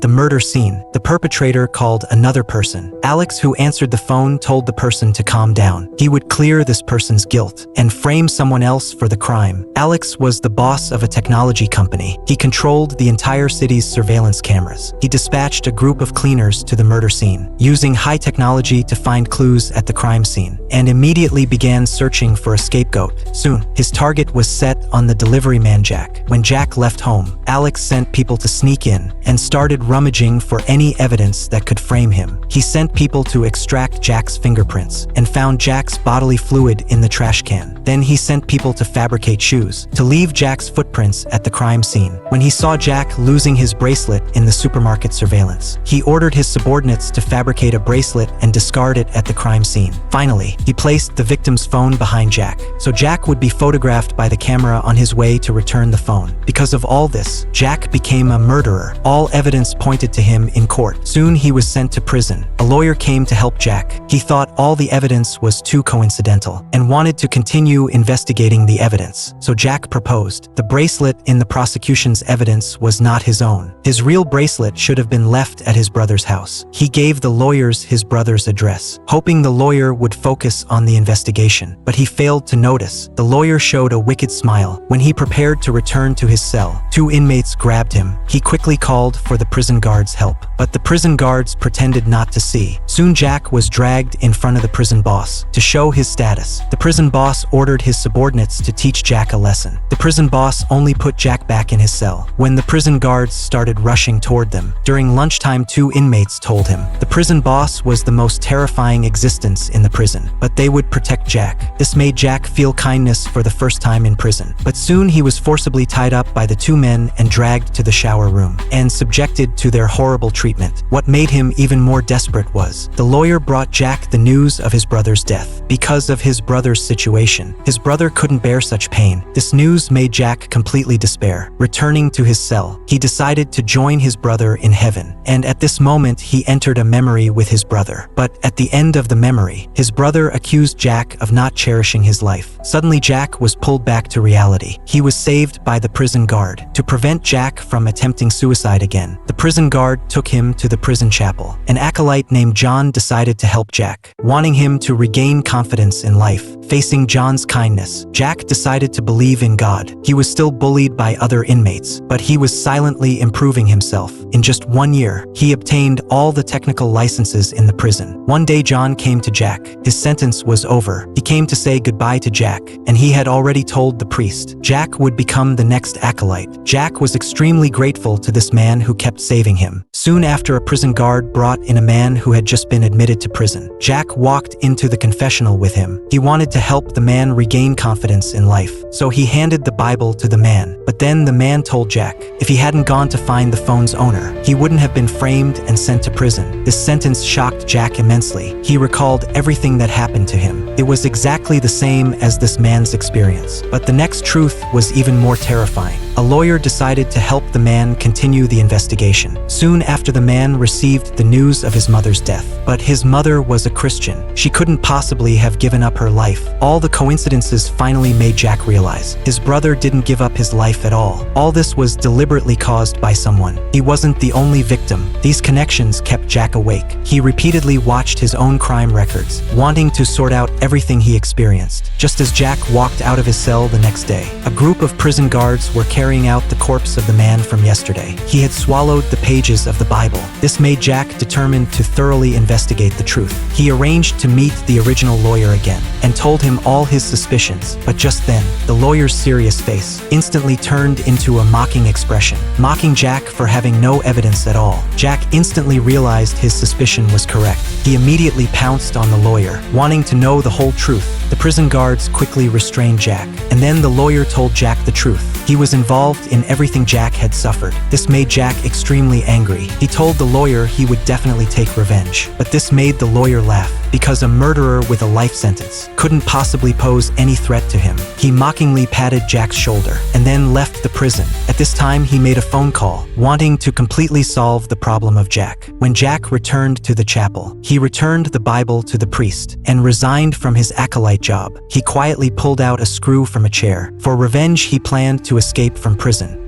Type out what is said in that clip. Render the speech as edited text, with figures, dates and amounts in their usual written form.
At the murder scene, the perpetrator called another person. Alex, who answered the phone, told the person to calm down. He would clear this person's guilt and frame someone else for the crime. Alex was the boss of a technology company. He controlled the entire city's surveillance cameras. He dispatched a group of cleaners to the murder scene, using high technology to find clues at the crime scene, and immediately began searching for a scapegoat. Soon, his target was set on the deliveryman Jack. When Jack left home, Alex sent people to sneak in and started rummaging for any evidence that could frame him. He sent people to extract Jack's fingerprints and found Jack's bodily fluid in the trash can. Then he sent people to fabricate shoes to leave Jack's footprints at the crime scene. When he saw Jack losing his bracelet in the supermarket surveillance, he ordered his subordinates to fabricate a bracelet and discard it at the crime scene. Finally, he placed the victim's phone behind Jack, so Jack would be photographed by the camera on his way to return the phone. Because of all this, Jack became a murderer. All evidence pointed to him in court. Soon he was sent to prison. A lawyer came to help Jack. He thought all the evidence was too coincidental and wanted to continue investigating the evidence. So Jack proposed. The bracelet in the prosecution's evidence was not his own. His real bracelet should have been left at his brother's house. He gave the lawyers his brother's address, hoping the lawyer would focus on the investigation. But he failed to notice. The lawyer showed a wicked smile. When he prepared to return to his cell, two inmates grabbed him. He quickly called for the prison guards' help, but the prison guards pretended not to see. Soon Jack was dragged in front of the prison boss to show his status. The prison boss ordered his subordinates to teach Jack a lesson. The prison boss only put Jack back in his cell when the prison guards started rushing toward them. During lunchtime, two inmates told him the prison boss was the most terrifying existence in the prison, but they would protect Jack. This made Jack feel kindness for the first time in prison. But soon he was forcibly tied up by the two men and dragged to the shower room and subjected to their horrible treatment. What made him even more desperate was the lawyer brought Jack the news of his brother's death. Because of his brother's situation, his brother couldn't bear such pain. This news made Jack completely despair. Returning to his cell, he decided to join his brother in heaven. And at this moment, he entered a memory with his brother. But at the end of the memory, his brother accused Jack of not cherishing his life. Suddenly, Jack was pulled back to reality. He was saved by the prison guard. To prevent Jack from attempting suicide again, the prison guard took him to the prison chapel. An acolyte named John decided to help Jack, wanting him to regain confidence in life. Facing John's kindness, Jack decided to believe in God. He was still bullied by other inmates, but he was silently improving himself. In just 1 year, he obtained all the technical licenses in the prison. One day, John came to Jack. His sentence was over. He came to say goodbye to Jack, and he had already told the priest Jack would become the next acolyte. Jack was extremely grateful to this man who kept saving him. Soon after, a prison guard brought in a man who had just been admitted to prison. Jack walked into the confessional with him. He wanted to help the man regain confidence in life, so he handed the Bible to the man. But then the man told Jack if he hadn't gone to find the phone's owner, he wouldn't have been framed and sent to prison. This sentence shocked Jack immensely. He recalled everything that happened to him. It was exactly the same as this man's experience. But the next truth was even more terrifying. A lawyer decided to help the man continue the investigation. Soon after, the man received the news of his mother's death. But his mother was a Christian. She couldn't possibly have given up her life. All the coincidences finally made Jack realize his brother didn't give up his life at all. All this was deliberately caused by someone. He wasn't the only victim. These connections kept Jack awake. He repeatedly watched his own crime records, wanting to sort out everything he experienced. Just as Jack walked out of his cell the next day, a group of prison guards were carrying out the corpse of the man from yesterday. He had swallowed the pages of the Bible. This made Jack determined to thoroughly investigate the truth. He arranged to meet the original lawyer again and told him all his suspicions. But just then, the lawyer's serious face instantly turned into a mocking expression, mocking Jack for having no evidence at all. Jack instantly realized his suspicion was correct. He immediately pounced on the lawyer, wanting to know the whole truth. The prison guards quickly restrained Jack, and then the lawyer told Jack the truth. He was involved in everything Jack had suffered. This made Jack extremely angry. He told the lawyer he would definitely take revenge. But this made the lawyer laugh, because a murderer with a life sentence couldn't possibly pose any threat to him. He mockingly patted Jack's shoulder and then left the prison. At this time, he made a phone call, wanting to completely solve the problem of Jack. When Jack returned to the chapel, he returned the Bible to the priest and resigned from his acolyte job. He quietly pulled out a screw from a chair. For revenge, he planned to escape from prison.